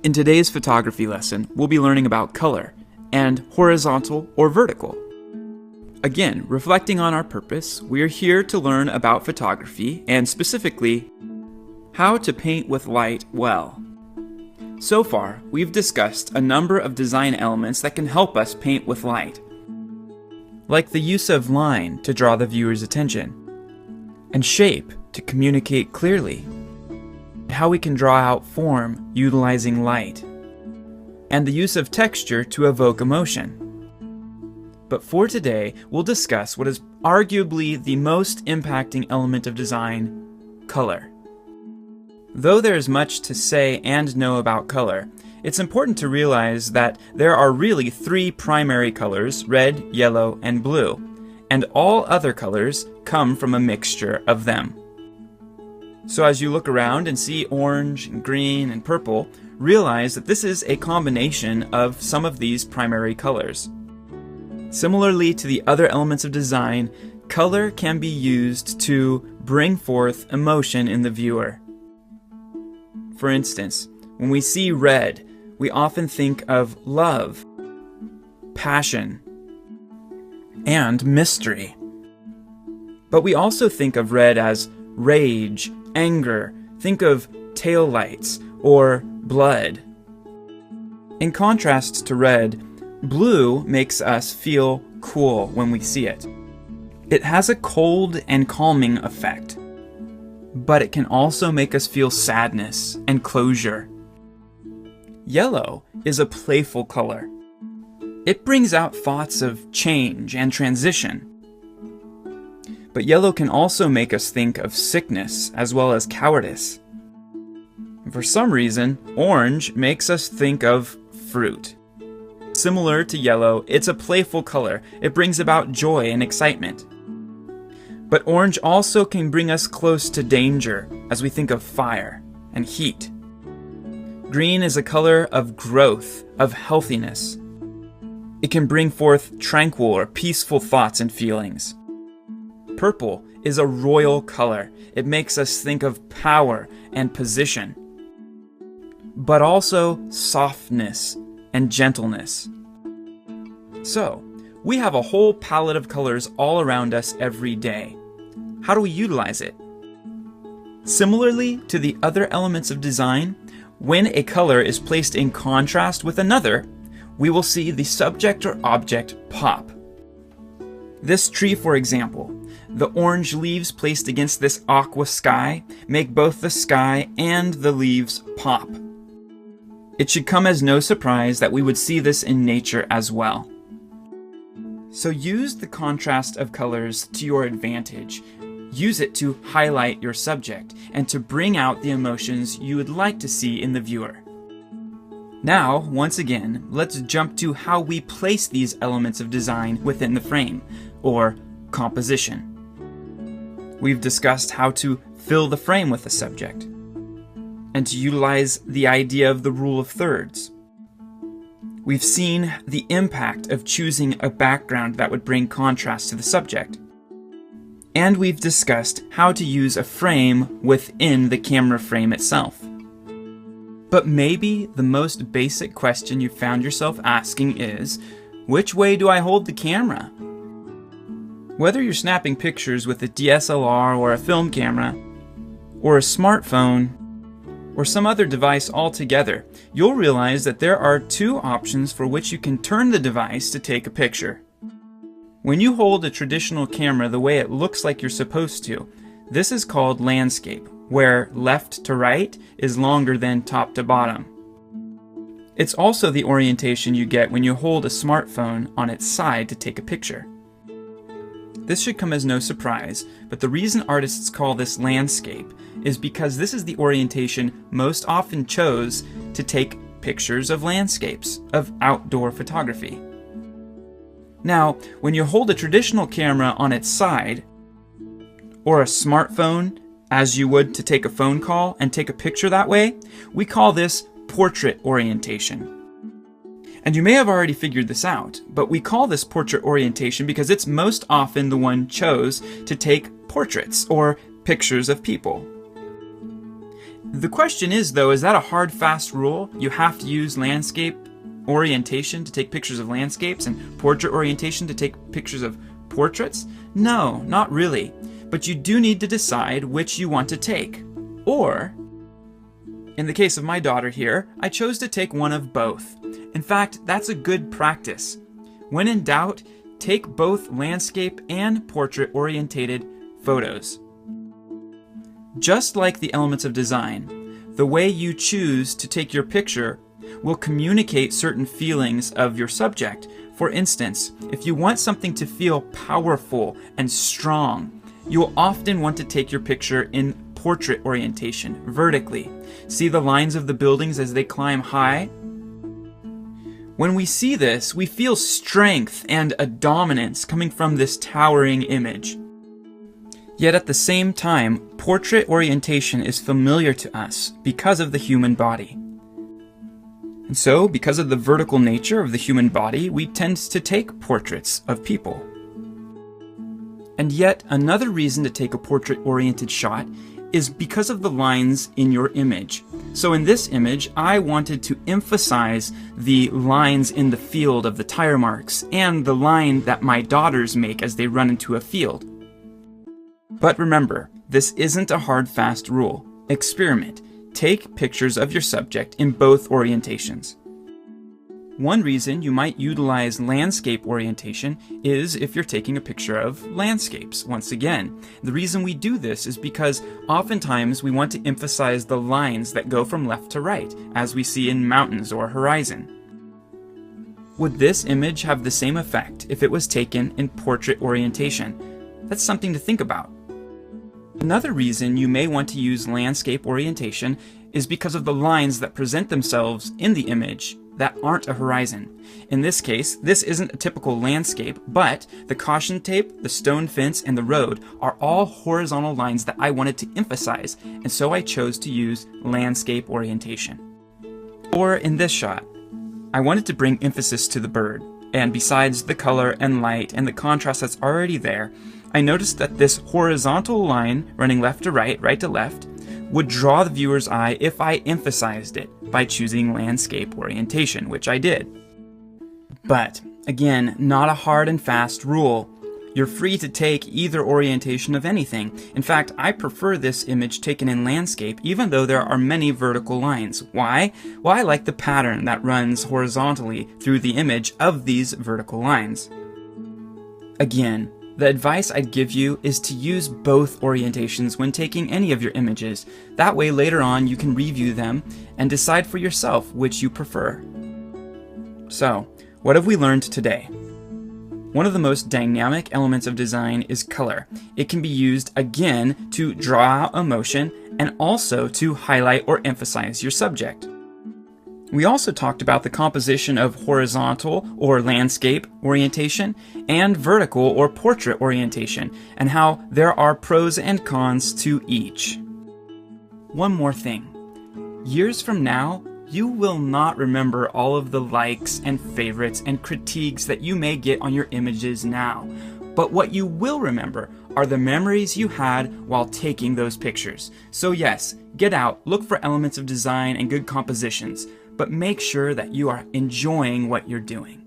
In today's photography lesson, we'll be learning about color and horizontal or vertical. Again, reflecting on our purpose, we are here to learn about photography and specifically how to paint with light well. So far, we've discussed a number of design elements that can help us paint with light, like the use of line to draw the viewer's attention, and shape to communicate clearly, how we can draw out form utilizing light, and the use of texture to evoke emotion. But for today, we'll discuss what is arguably the most impacting element of design: color. Though there is much to say and know about color, it's important to realize that there are really three primary colors: red, yellow, and blue, and all other colors come from a mixture of them. So as you look around and see orange and green and purple, realize that this is a combination of some of these primary colors. Similarly to the other elements of design, color can be used to bring forth emotion in the viewer. For instance, when we see red, we often think of love, passion, and mystery. But we also think of red as rage, anger, think of taillights, or blood. In contrast to red, blue makes us feel cool when we see it. It has a cold and calming effect, but it can also make us feel sadness and closure. Yellow is a playful color. It brings out thoughts of change and transition. But yellow can also make us think of sickness as well as cowardice. For some reason, orange makes us think of fruit. Similar to yellow, it's a playful color. It brings about joy and excitement. But orange also can bring us close to danger as we think of fire and heat. Green is a color of growth, of healthiness. It can bring forth tranquil or peaceful thoughts and feelings. Purple is a royal color. It makes us think of power and position, but also softness and gentleness. So, we have a whole palette of colors all around us every day. How do we utilize it? Similarly to the other elements of design, when a color is placed in contrast with another, we will see the subject or object pop. This tree, for example, the orange leaves placed against this aqua sky make both the sky and the leaves pop. It should come as no surprise that we would see this in nature as well. So use the contrast of colors to your advantage. Use it to highlight your subject and to bring out the emotions you would like to see in the viewer. Now, once again, let's jump to how we place these elements of design within the frame, or composition. We've discussed how to fill the frame with a subject, and to utilize the idea of the rule of thirds. We've seen the impact of choosing a background that would bring contrast to the subject. And we've discussed how to use a frame within the camera frame itself. But maybe the most basic question you found yourself asking is, which way do I hold the camera? Whether you're snapping pictures with a DSLR or a film camera, or a smartphone, or some other device altogether, you'll realize that there are two options for which you can turn the device to take a picture. When you hold a traditional camera the way it looks like you're supposed to, this is called landscape, where left to right is longer than top to bottom. It's also the orientation you get when you hold a smartphone on its side to take a picture. This should come as no surprise, but the reason artists call this landscape is because this is the orientation most often chose to take pictures of landscapes, of outdoor photography. Now, when you hold a traditional camera on its side, or a smartphone as you would to take a phone call and take a picture that way, we call this portrait orientation. And you may have already figured this out, but we call this portrait orientation because it's most often the one chose to take portraits or pictures of people. The question is, though, is that a hard, fast rule? You have to use landscape orientation to take pictures of landscapes and portrait orientation to take pictures of portraits? No, not really. But you do need to decide which you want to take. Or, in the case of my daughter here, I chose to take one of both. In fact, that's a good practice. When in doubt, take both landscape and portrait-orientated photos. Just like the elements of design, the way you choose to take your picture will communicate certain feelings of your subject. For instance, if you want something to feel powerful and strong, you will often want to take your picture in portrait orientation, vertically. See the lines of the buildings as they climb high? When we see this, we feel strength and a dominance coming from this towering image. Yet at the same time, portrait orientation is familiar to us because of the human body. And so, because of the vertical nature of the human body, we tend to take portraits of people. And yet, another reason to take a portrait-oriented shot is because of the lines in your image. So in this image, I wanted to emphasize the lines in the field of the tire marks and the line that my daughters make as they run into a field. But remember, this isn't a hard, fast rule. Experiment. Take pictures of your subject in both orientations. One reason you might utilize landscape orientation is if you're taking a picture of landscapes. Once again, the reason we do this is because oftentimes we want to emphasize the lines that go from left to right, as we see in mountains or horizon. Would this image have the same effect if it was taken in portrait orientation? That's something to think about. Another reason you may want to use landscape orientation is because of the lines that present themselves in the image that aren't a horizon. In this case, this isn't a typical landscape, but the caution tape, the stone fence, and the road are all horizontal lines that I wanted to emphasize, and so I chose to use landscape orientation. Or in this shot, I wanted to bring emphasis to the bird, and besides the color and light and the contrast that's already there, I noticed that this horizontal line running left to right to left, would draw the viewer's eye if I emphasized it by choosing landscape orientation, which I did. But, again, not a hard and fast rule. You're free to take either orientation of anything. In fact, I prefer this image taken in landscape, even though there are many vertical lines. Why? Well, I like the pattern that runs horizontally through the image of these vertical lines. Again, the advice I'd give you is to use both orientations when taking any of your images. That way later on you can review them and decide for yourself which you prefer. So, what have we learned today? One of the most dynamic elements of design is color. It can be used again to draw out emotion and also to highlight or emphasize your subject. We also talked about the composition of horizontal or landscape orientation and vertical or portrait orientation, and how there are pros and cons to each. One more thing. Years from now, you will not remember all of the likes and favorites and critiques that you may get on your images now. But what you will remember are the memories you had while taking those pictures. So yes, get out, look for elements of design and good compositions, but make sure that you are enjoying what you're doing.